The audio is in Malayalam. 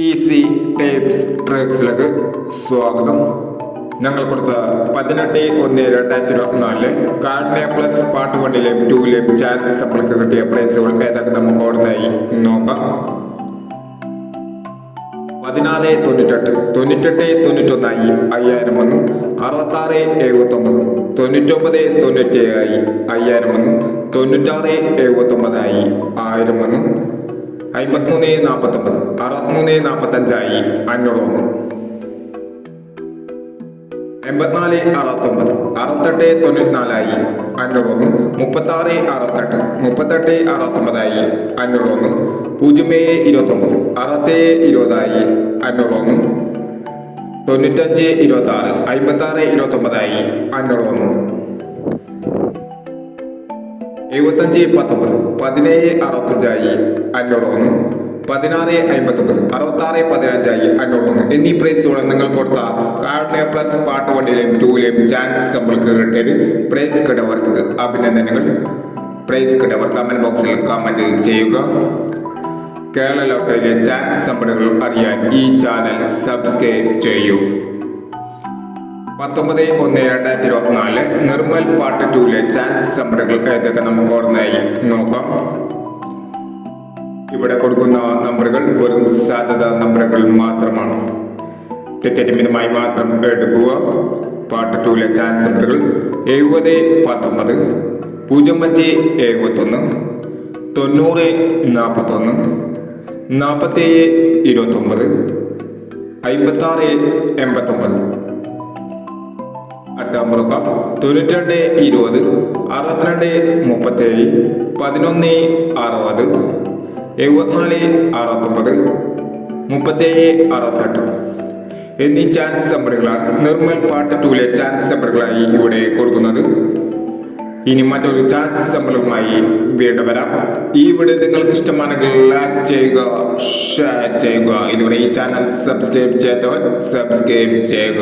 ഈസി ടേപ്സ് ട്രിക്സിലേക്ക് സ്വാഗതം. ഞങ്ങൾ കൊടുത്ത 18/1/2024 കാർഡിനെ പ്ലസ് പാർട്ട് 1-ലെയും 2-ലെയും ചാൻസ് സപ്ലൈക്ക് കിട്ടിയ പ്രൈസുകൾ ഏതൊക്കെ നമുക്ക് ഓടുന്നതായി നോക്കാം. 14.98 98.91 5000 വന്നു. 66.79 99.97 5000 വന്നു. 96.79 1000 വന്നു. 53.49 63.45 500 വന്നു. 84.69 68.94 500 വന്നു. 36.68 38.69 500 വന്നു. 0.29 67.20 500 വന്നു. 95.26 56.29 500 വന്നു. 75.19 17.65 500 വന്നു. 16.59 66.15 500 വന്നു. എന്നീ പ്രൈസുകൾ നിങ്ങൾ കൊടുത്ത കാർഡിലെ പ്ലസ് പാർട്ട് 1-ലെയും 2-ലെയും ചാൻസ് സമ്പിൾക്ക് കിട്ടിയത് പ്രൈസ് കിട്ടവർക്ക് അഭിനന്ദനങ്ങൾ. പ്രൈസ് കിട്ടവർ കമന്റ് ബോക്സിൽ കമന്റ് ചെയ്യുക. കേരള ലോട്ടറിയിലെ ചാൻസ് സമ്പിളുകൾ അറിയാൻ ഈ ചാനൽ സബ്സ്ക്രൈബ് ചെയ്യൂ. 19/1/2024 നിർമ്മൽ പാർട്ട് 2-ലെ ചാൻസ് സമ്പിളുകൾ ഏതൊക്കെ നമുക്ക് ഓർമ്മയായി നോക്കാം. ഇവിടെ കൊടുക്കുന്ന നമ്പറുകൾ വെറും സാധ്യത നമ്പറുകൾ മാത്രമാണ്. ടിക്കറ്റ് മിതമായി മാത്രം എടുക്കുക. പാർട്ട് 2-ലെ ചാൻസ് നമ്പറുകൾ 70-19 05-71 90-41 47-29 56-89. അടുത്ത നമ്പർ 92-20 62-37 11-60 74-69 37-68 എന്നീ ചാൻസ് നമ്പറുകളാണ് നിർമ്മൽ പാർട്ട് 2-ലെ ചാൻസ് നമ്പറുകളായി ഇവിടെ കൊടുക്കുന്നത്. ഇനി മറ്റൊരു ചാൻസ് സമ്പളുമായി വീണ്ടും വരാം. ഈ വീഡിയോ നിങ്ങൾക്ക് ഇഷ്ടമാണെങ്കിൽ ലൈക്ക് ചെയ്യുക, ഷെയർ ചെയ്യുക. ഇതുവരെ ഈ ചാനൽ സബ്സ്ക്രൈബ് ചെയ്തവർ സബ്സ്ക്രൈബ് ചെയ്യുക.